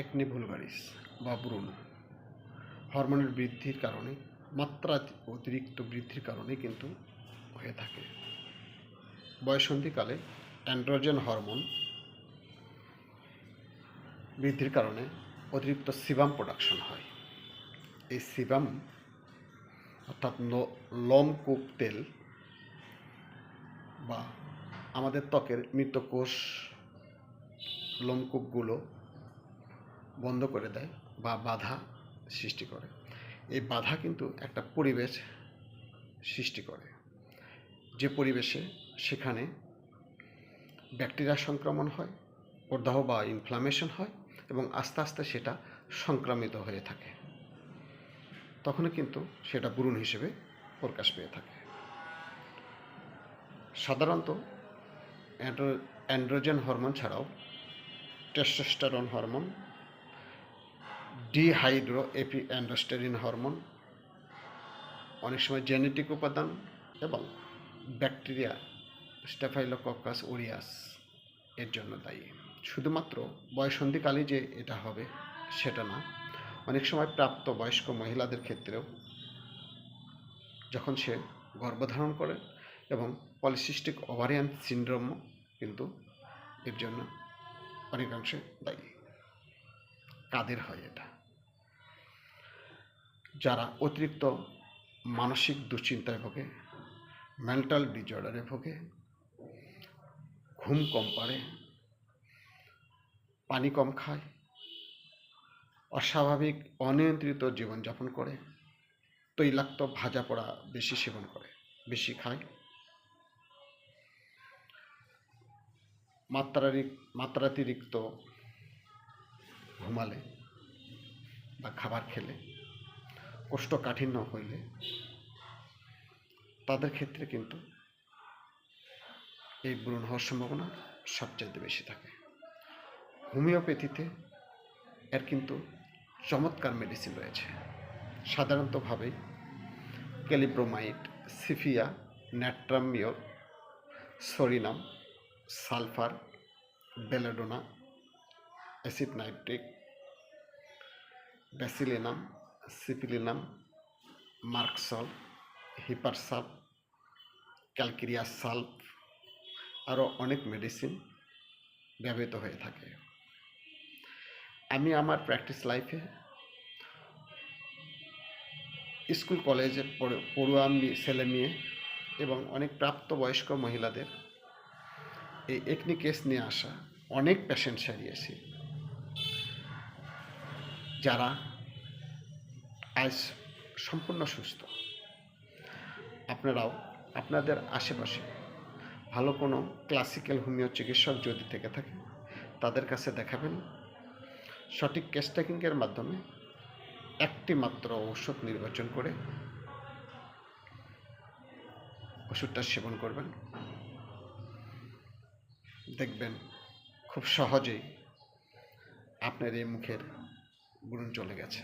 Acne ভুলগারিস বা ব্রণ হরমোনের বৃদ্ধির কারণে অতিরিক্ত বৃদ্ধির কারণে কিন্তু হয়ে থাকে। বয়ঃসন্ধিকালে অ্যান্ড্রোজেন হরমোন বৃদ্ধির কারণে অতিরিক্ত সিবাম প্রোডাকশন হয়। এই সিবাম অর্থাৎ লোমকূপ তেল বা আমাদের ত্বকের মৃত কোষ লোমকূপগুলো বন্ধ করে দেয় বা বাধা সৃষ্টি করে। এই বাধা কিন্তু একটা পরিবেশ সৃষ্টি করে, যে পরিবেশে সেখানে ব্যাকটেরিয়া সংক্রমণ হয়, প্রদাহ বা ইনফ্লামেশন হয় এবং আস্তে আস্তে সেটা সংক্রামিত হয়ে থাকে। তখনই কিন্তু সেটা ব্রণ হিসেবে প্রকাশ পেয়ে থাকে। সাধারণত অ্যান্ড্রোজেন হরমোন ছাড়াও টেস্টোস্টেরন হরমোন, ডিহাইড্রো এপিঅ্যান্ডোস্টেরিন হরমোন, অনেক সময় জেনেটিক উপাদান এবং ব্যাকটেরিয়া স্টেফাইলোকক্কাস অরিয়াস এর জন্য দায়ী। শুধুমাত্র বয়ঃসন্ধিকালে যে এটা হবে সেটা না, অনেক সময় প্রাপ্তবয়স্ক মহিলাদের ক্ষেত্রেও যখন সে গর্ভধারণ করে এবং পলিসিস্টিক ওভারিয়ান সিনড্রোমও কিন্তু এর জন্য অনেকাংশে দায়ী। কাদের হয় এটা? যারা অতিরিক্ত মানসিক দুশ্চিন্তায় ভোগে, মেন্টাল ডিসঅর্ডারে ভোগে, ঘুম কম পারে, পানি কম খায়, অস্বাভাবিক অনিয়ন্ত্রিত জীবনযাপন করে, তৈলাক্ত ভাজা পোড়া বেশি সেবন করে, বেশি খায়, মাত্রাতিরিক্ত ঘুমালে বা খাবার খেলে, কোষ্ঠকাঠিন্য হইলে তাদের ক্ষেত্রে কিন্তু এই ব্রণ হওয়ার সম্ভাবনা সবচাইতে বেশি থাকে। হোমিওপ্যাথিতে এর কিন্তু চমৎকার মেডিসিন রয়েছে। সাধারণতভাবে kali bromide, sepia, natrum mur, psorinum, sulphur, belladonna, acid nitric, bacillinum, syphilinum, merc sol, hepar sulph, calcarea sulph আরও অনেক মেডিসিন ব্যবহৃত হয়ে থাকে। আমি আমার প্র্যাকটিস লাইফে স্কুল কলেজে পড়ুয়া ছেলে মেয়ে এবং অনেক প্রাপ্তবয়স্ক মহিলাদের এই একনি কেস নিয়ে আসা অনেক পেশেন্ট সারিয়েছি, যারা আজ সম্পূর্ণ সুস্থ। আপনারাও আপনাদের আশেপাশে ভালো কোনো ক্লাসিক্যাল হোমিও চিকিৎসক যদি থেকে থাকে তাদের কাছে দেখাবেন। সঠিক কেস টেকিংয়ের মাধ্যমে একটি মাত্র ওষুধ নির্বাচন করে ওষুধটা সেবন করবেন। দেখবেন খুব সহজেই আপনার এই মুখের ব্রণ চলে গেছে।